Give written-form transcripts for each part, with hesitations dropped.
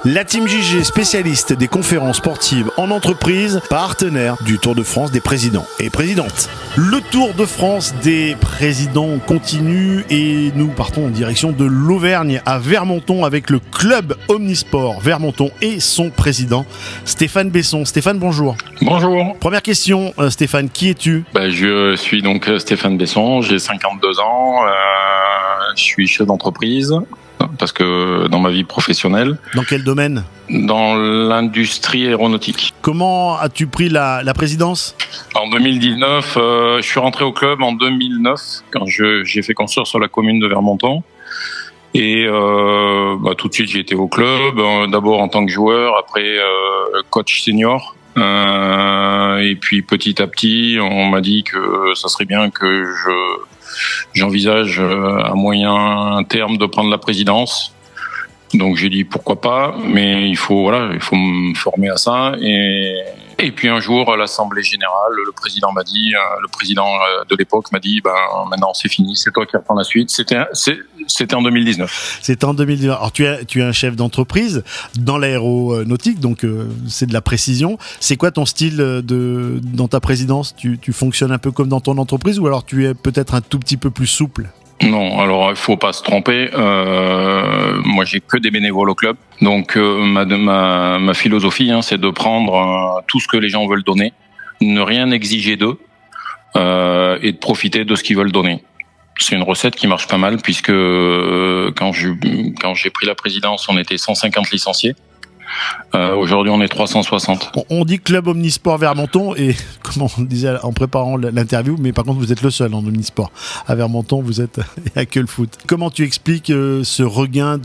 La Team JG, spécialiste des conférences sportives en entreprise, partenaire du Tour de France des présidents et présidentes. Le Tour de France des présidents continue et nous partons en direction de l'Auvergne à Vermonton avec le club Omnisport Vermonton et son président Stéphane Besson. Stéphane, bonjour. Bonjour. Première question, Stéphane, qui es-tu ? Je suis donc Stéphane Besson, j'ai 52 ans, je suis chef d'entreprise. Parce que dans ma vie professionnelle. Dans quel domaine ? Dans l'industrie aéronautique. Comment as-tu pris la présidence ? En 2019, je suis rentré au club en 2009 quand j'ai fait construire sur la commune de Vermonton. Et tout de suite j'ai été au club, d'abord en tant que joueur, après coach senior. Et puis petit à petit, on m'a dit que ça serait bien que j'envisage à moyen terme de prendre la présidence. Donc j'ai dit pourquoi pas, mais il faut me former à ça. Et puis un jour, à l'Assemblée Générale, le président de l'époque m'a dit maintenant c'est fini, c'est toi qui reprends la suite. C'était en 2019. C'était en 2019. Alors tu es un chef d'entreprise dans l'aéronautique, donc c'est de la précision. C'est quoi ton style dans ta présidence ? Tu fonctionnes un peu comme dans ton entreprise ou alors tu es peut-être un tout petit peu plus souple ? Non, alors il faut pas se tromper. Moi, j'ai que des bénévoles au club, donc ma philosophie, c'est de prendre tout ce que les gens veulent donner, ne rien exiger d'eux et de profiter de ce qu'ils veulent donner. C'est une recette qui marche pas mal puisque quand j'ai pris la présidence, on était 150 licenciés. Aujourd'hui, on est 360. On dit club Omnisport Vermonton et comme on disait en préparant l'interview, mais par contre vous êtes le seul en Omnisport. À Vermonton, il n'y a que le foot. Comment tu expliques ce regain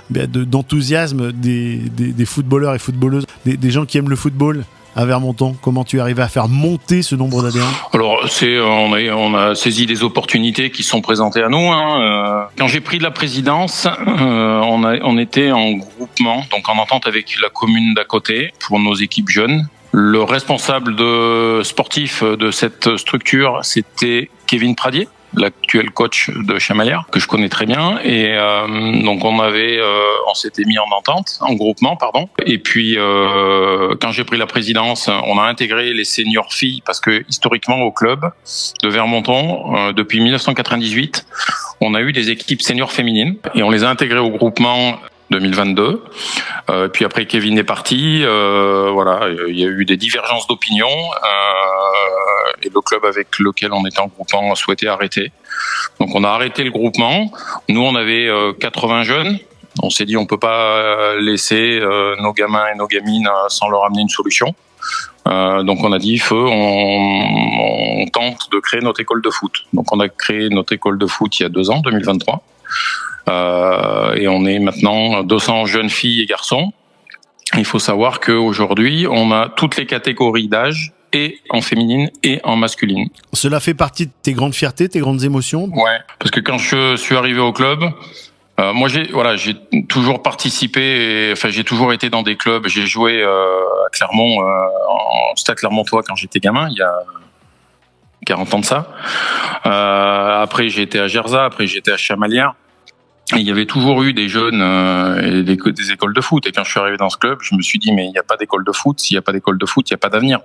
d'enthousiasme des footballeurs et footballeuses, des gens qui aiment le football à Vermonton? Comment tu arrives à faire monter ce nombre d'adhérents? Alors, on a saisi des opportunités qui sont présentées à nous. Quand j'ai pris la présidence, on était en groupement, donc en entente avec la commune d'à côté pour nos équipes jeunes. Le responsable sportif de cette structure, c'était Kevin Pradier, l'actuel coach de Chamalières, que je connais très bien. Et donc on s'était mis en entente, en groupement, pardon. Et puis quand j'ai pris la présidence, on a intégré les seniors filles parce que historiquement au club de Vermonton, depuis 1998, on a eu des équipes seniors féminines et on les a intégrées au groupement 2022. Puis après Kevin est parti, il y a eu des divergences d'opinion et le club avec lequel on était en groupement a souhaité arrêter. Donc on a arrêté le groupement. Nous on avait 80 jeunes. On s'est dit on peut pas laisser nos gamins et nos gamines sans leur amener une solution. Donc on a dit on tente de créer notre école de foot. Donc on a créé notre école de foot il y a 2 ans, 2023. Et on est maintenant 200 jeunes filles et garçons. Il faut savoir qu'aujourd'hui, on a toutes les catégories d'âge, et en féminine et en masculine. Cela fait partie de tes grandes fiertés, tes grandes émotions ? Ouais, parce que quand je suis arrivé au club, moi j'ai toujours participé, j'ai toujours été dans des clubs. J'ai joué à Clermont, en Stade Clermontois quand j'étais gamin, il y a 40 ans de ça. Après j'ai été à Gerza, après j'ai été à Chamalières. Et il y avait toujours eu des jeunes et des écoles de foot. Et quand je suis arrivé dans ce club, je me suis dit mais il n'y a pas d'école de foot. S'il n'y a pas d'école de foot, il n'y a pas d'avenir.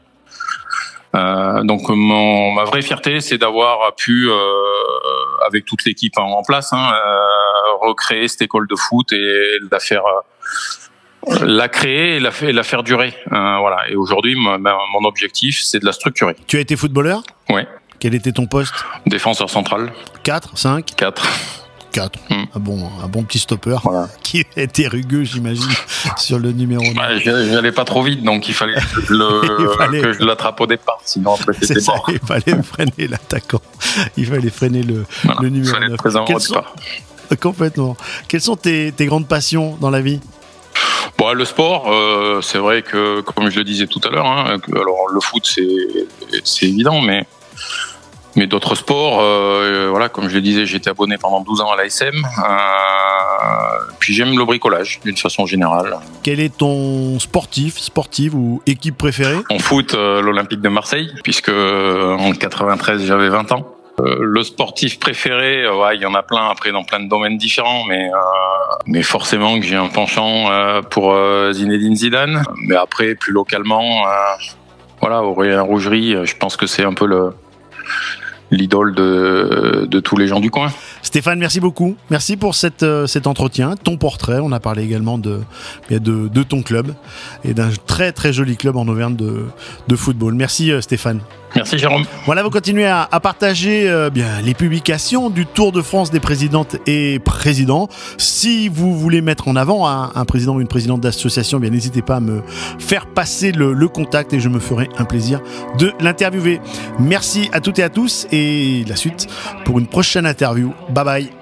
Donc ma vraie fierté, c'est d'avoir pu, avec toute l'équipe en place, recréer cette école de foot et la créer et la faire durer. Voilà. Et aujourd'hui, mon objectif, c'est de la structurer. Tu as été footballeur ? Ouais. Quel était ton poste ? Défenseur central. 4, 5 ? 4. Un bon petit stopper, voilà. Qui était rugueux, j'imagine, sur le numéro 9. J'allais pas trop vite, donc il fallait que je l'attrape au départ, sinon après c'était mort. Il fallait freiner l'attaquant, il fallait freiner le numéro 9. Complètement. Quelles sont tes grandes passions dans la vie ? Le sport, c'est vrai que, comme je le disais tout à l'heure, alors le foot c'est évident, mais d'autres sports, comme je le disais, j'étais abonné pendant 12 ans à l'ASM. Puis j'aime le bricolage, d'une façon générale. Quel est ton sportive ou équipe préférée ? En foot, l'Olympique de Marseille, puisque en 93 j'avais 20 ans. Le sportif préféré, il y en a plein après dans plein de domaines différents, mais forcément que j'ai un penchant pour Zinedine Zidane. Mais après, plus localement, Aurélien Rougerie, je pense que c'est un peu l'idole de tous les gens du coin. Stéphane, merci beaucoup. Merci pour cet entretien, ton portrait. On a parlé également de ton club et d'un très très joli club en Auvergne de football. Merci Stéphane. Merci Jérôme. Voilà, vous continuez à partager les publications du Tour de France des présidentes et présidents. Si vous voulez mettre en avant un président ou une présidente d'association, n'hésitez pas à me faire passer le contact et je me ferai un plaisir de l'interviewer. Merci à toutes et à tous et la suite pour une prochaine interview. Bye bye.